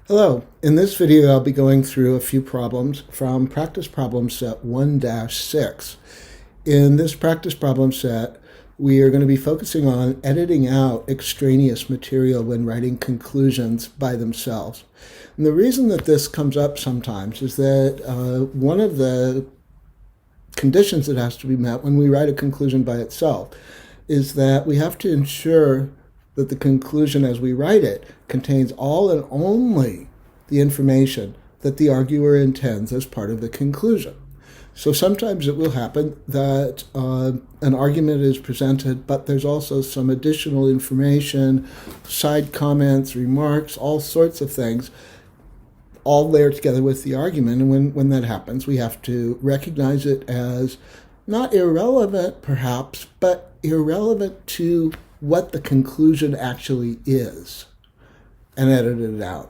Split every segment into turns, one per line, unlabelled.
Hello. In this video, I'll be going through a few problems from practice problem set 1-6. In this practice problem set, we are going to be focusing on editing out extraneous material when writing conclusions by themselves. And the reason that this comes up sometimes is that one of the conditions that has to be met when we write a conclusion by itself is that we have to ensure that the conclusion as we write it contains all and only the information that the arguer intends as part of the conclusion. So sometimes it will happen that an argument is presented, but there's also some additional information, side comments, remarks, all sorts of things, all layered together with the argument. And when that happens, we have to recognize it as not irrelevant, perhaps, but irrelevant to what the conclusion actually is, and edit it out.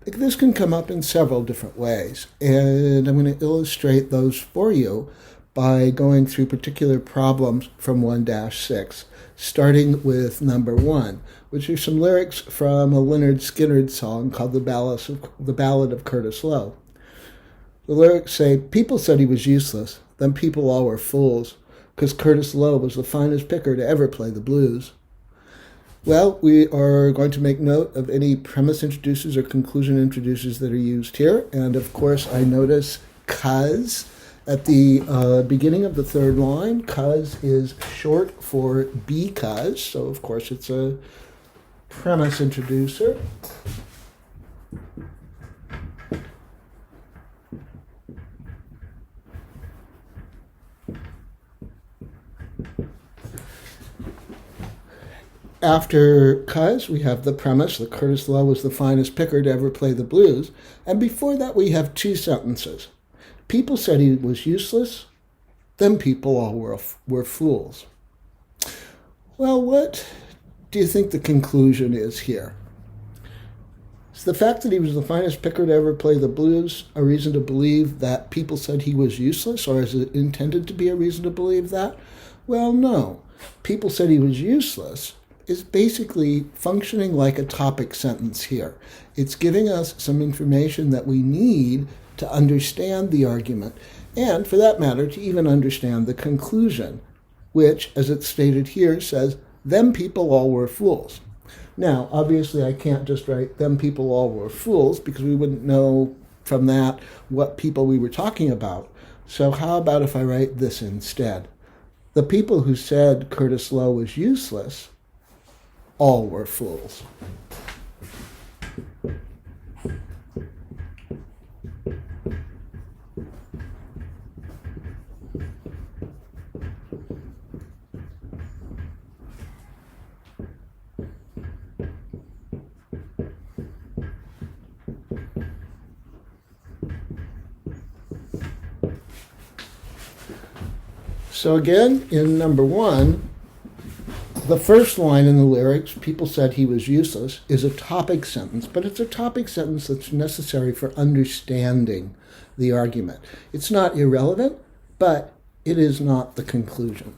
This can come up in several different ways, and I'm going to illustrate those for you by going through particular problems from 1-6, starting with number 1, which are some lyrics from a Lynyrd Skynyrd song called The Ballad of Curtis Loew. The lyrics say, "People said he was useless, then people all were fools, 'cause Curtis Loew was the finest picker to ever play the blues." Well, we are going to make note of any premise introducers or conclusion introducers that are used here. And of course, I notice 'cause at the beginning of the third line. 'Cause is short for because. So of course, it's a premise introducer. After 'cause, we have the premise that Curtis Loew was the finest picker to ever play the blues. And before that, we have two sentences. People said he was useless, then people all were fools. Well, what do you think the conclusion is here? Is the fact that he was the finest picker to ever play the blues a reason to believe that people said he was useless, or is it intended to be a reason to believe that? Well, no. People said he was useless is basically functioning like a topic sentence here. It's giving us some information that we need to understand the argument, and for that matter, to even understand the conclusion, which, as it's stated here, says, "Them people all were fools." Now, obviously, I can't just write "them people all were fools" because we wouldn't know from that what people we were talking about. So how about if I write this instead? The people who said Curtis Loew was useless all were fools. So again, in number 1, the first line in the lyrics, "People said he was useless," is a topic sentence, but it's a topic sentence that's necessary for understanding the argument. It's not irrelevant, but it is not the conclusion.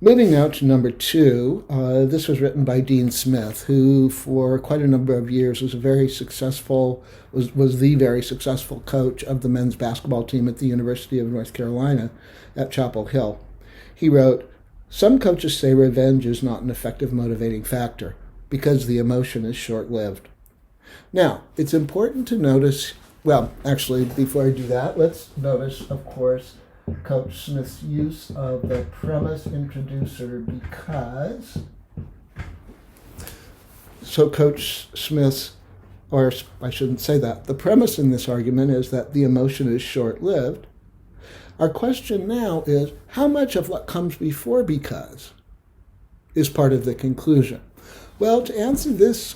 Moving now to number 2, this was written by Dean Smith, who for quite a number of years was the very successful coach of the men's basketball team at the University of North Carolina at Chapel Hill. He wrote, "Some coaches say revenge is not an effective motivating factor because the emotion is short-lived." Now, it's important to notice, well, actually, before I do that, let's notice, of course, Coach Smith's use of the premise introducer because. So Coach Smith's, or I shouldn't say that, the premise in this argument is that the emotion is short-lived. Our question now is, how much of what comes before because is part of the conclusion? Well, to answer this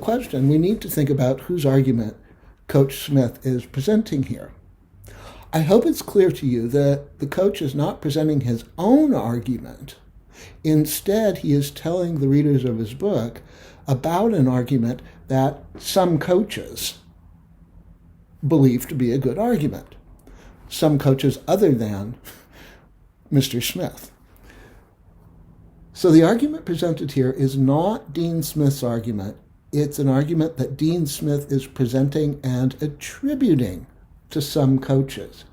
question, we need to think about whose argument Coach Smith is presenting here. I hope it's clear to you that the coach is not presenting his own argument. Instead, he is telling the readers of his book about an argument that some coaches believe to be a good argument. Some coaches other than Mr. Smith. So the argument presented here is not Dean Smith's argument. it's an argument that Dean Smith is presenting and attributing to some coaches.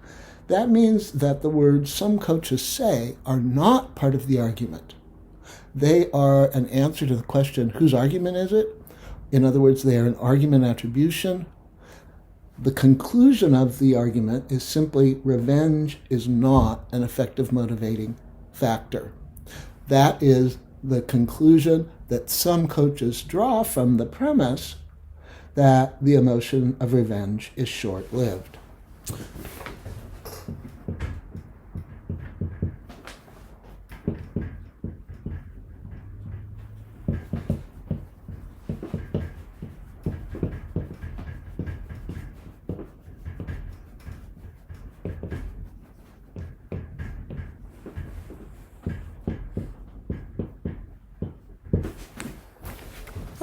That means that the words some coaches say are not part of the argument. They are an answer to the question, whose argument is it? In other words, they are an argument attribution. The conclusion of the argument is simply revenge is not an effective motivating factor. That is the conclusion that some coaches draw from the premise that the emotion of revenge is short-lived.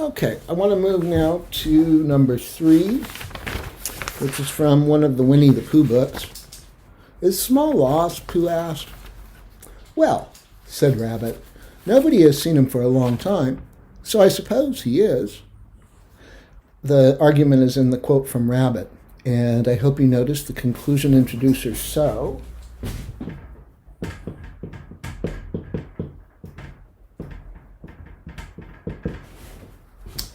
Okay, I want to move now to number 3, which is from one of the Winnie the Pooh books. Is Small lost? Pooh asked. Well, said Rabbit, nobody has seen him for a long time, so I suppose he is. The argument is in the quote from Rabbit, and I hope you notice the conclusion introducer so.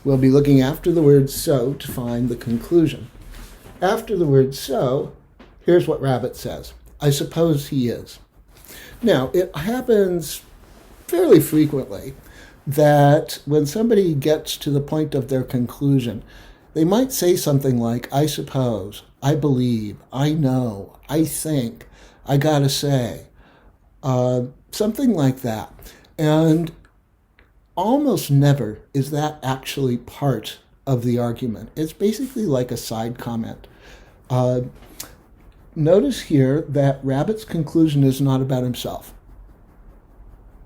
We'll be looking after the word so to find the conclusion. After the word so, here's what Rabbit says. I suppose he is. Now, it happens fairly frequently that when somebody gets to the point of their conclusion, they might say something like, I suppose, I believe, I know, I think, I gotta say, something like that. And almost never is that actually part of the argument. It's basically like a side comment. Notice here that Rabbit's conclusion is not about himself.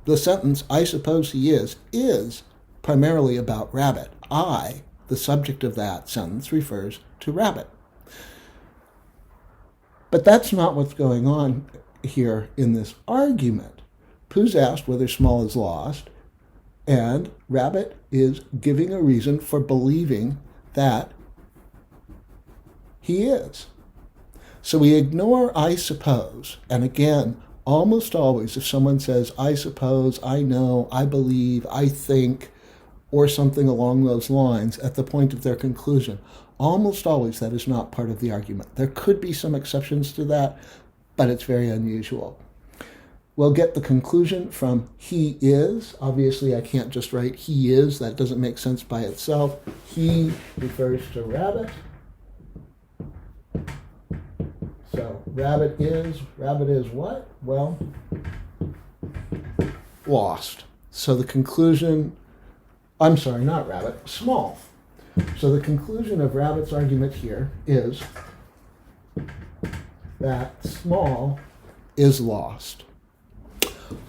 The sentence, I suppose he is primarily about Rabbit. I, the subject of that sentence, refers to Rabbit. But that's not what's going on here in this argument. Pooh's asked whether Small is lost, and Rabbit is giving a reason for believing that he is. So we ignore I suppose, and again, almost always if someone says I suppose, I know, I believe, I think, or something along those lines at the point of their conclusion, almost always that is not part of the argument. There could be some exceptions to that, but it's very unusual. We'll get the conclusion from he is. Obviously, I can't just write he is. That doesn't make sense by itself. He refers to Rabbit. So Rabbit is what? Well, lost. So the conclusion, I'm sorry, not Rabbit, Small. So the conclusion of Rabbit's argument here is that Small is lost.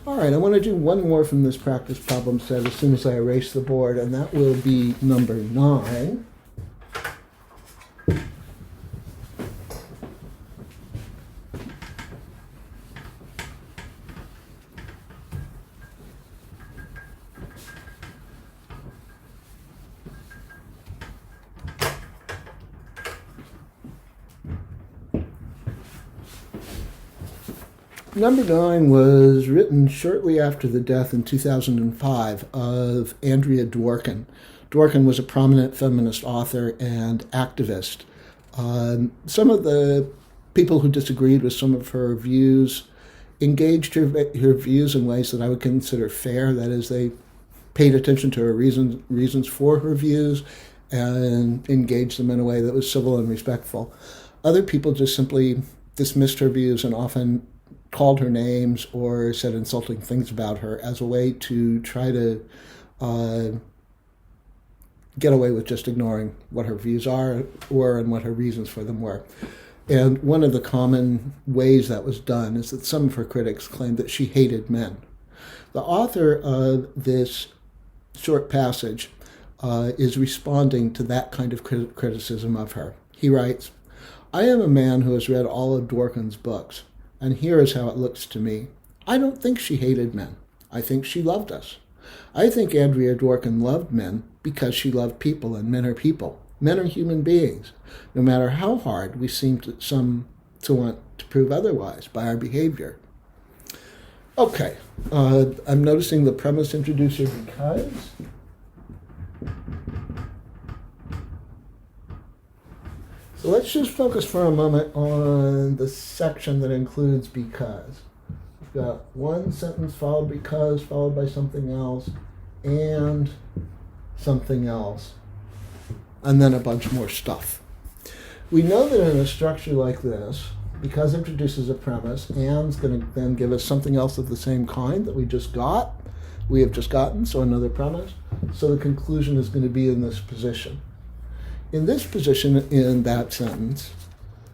All right, I want to do one more from this practice problem set as soon as I erase the board, and that will be number 9. Number 9 was written shortly after the death in 2005 of Andrea Dworkin. Dworkin was a prominent feminist author and activist. Some of the people who disagreed with some of her views engaged her views in ways that I would consider fair. That is, they paid attention to her reasons for her views and engaged them in a way that was civil and respectful. Other people just simply dismissed her views and often called her names or said insulting things about her as a way to try to get away with just ignoring what her views were and what her reasons for them were. And one of the common ways that was done is that some of her critics claimed that she hated men. The author of this short passage is responding to that kind of criticism of her. He writes, I am a man who has read all of Dworkin's books, and here is how it looks to me. I don't think she hated men. I think she loved us. I think Andrea Dworkin loved men because she loved people, and men are people. Men are human beings, no matter how hard we seem to want to prove otherwise by our behavior. Okay, I'm noticing the premise introducer because. So let's just focus for a moment on the section that includes because. We've got one sentence followed because, followed by something else, and something else, and then a bunch more stuff. We know that in a structure like this, because introduces a premise, and's going to then give us something else of the same kind that we have just gotten, so another premise. So the conclusion is going to be in this position. In this position, in that sentence,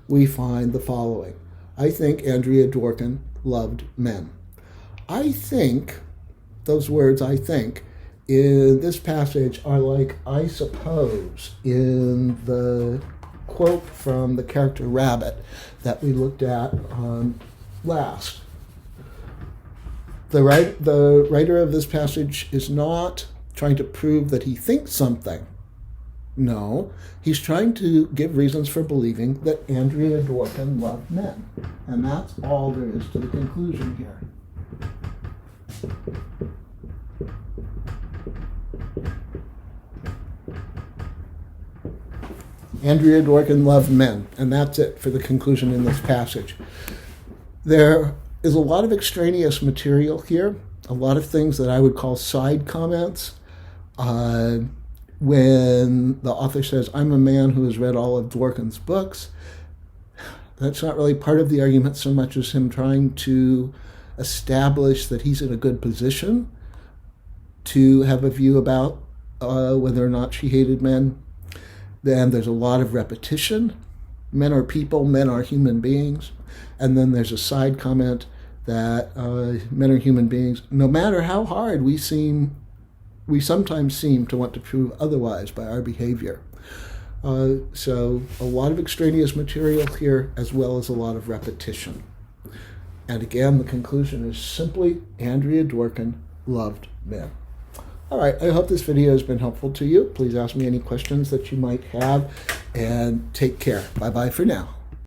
we find the following. I think Andrea Dworkin loved men. I think, those words I think, in this passage are like I suppose in the quote from the character Rabbit that we looked at last. The writer of this passage is not trying to prove that he thinks something. No, he's trying to give reasons for believing that Andrea Dworkin loved men. And that's all there is to the conclusion here. Andrea Dworkin loved men, and that's it for the conclusion in this passage. There is a lot of extraneous material here, a lot of things that I would call side comments. When the author says, I'm a man who has read all of Dworkin's books, that's not really part of the argument so much as him trying to establish that he's in a good position to have a view about whether or not she hated men. Then there's a lot of repetition. Men are people, men are human beings. And then there's a side comment that men are human beings. No matter how hard we sometimes seem to want to prove otherwise by our behavior. So a lot of extraneous material here, as well as a lot of repetition. And again, the conclusion is simply Andrea Dworkin loved men. All right, I hope this video has been helpful to you. Please ask me any questions that you might have, and take care. Bye-bye for now.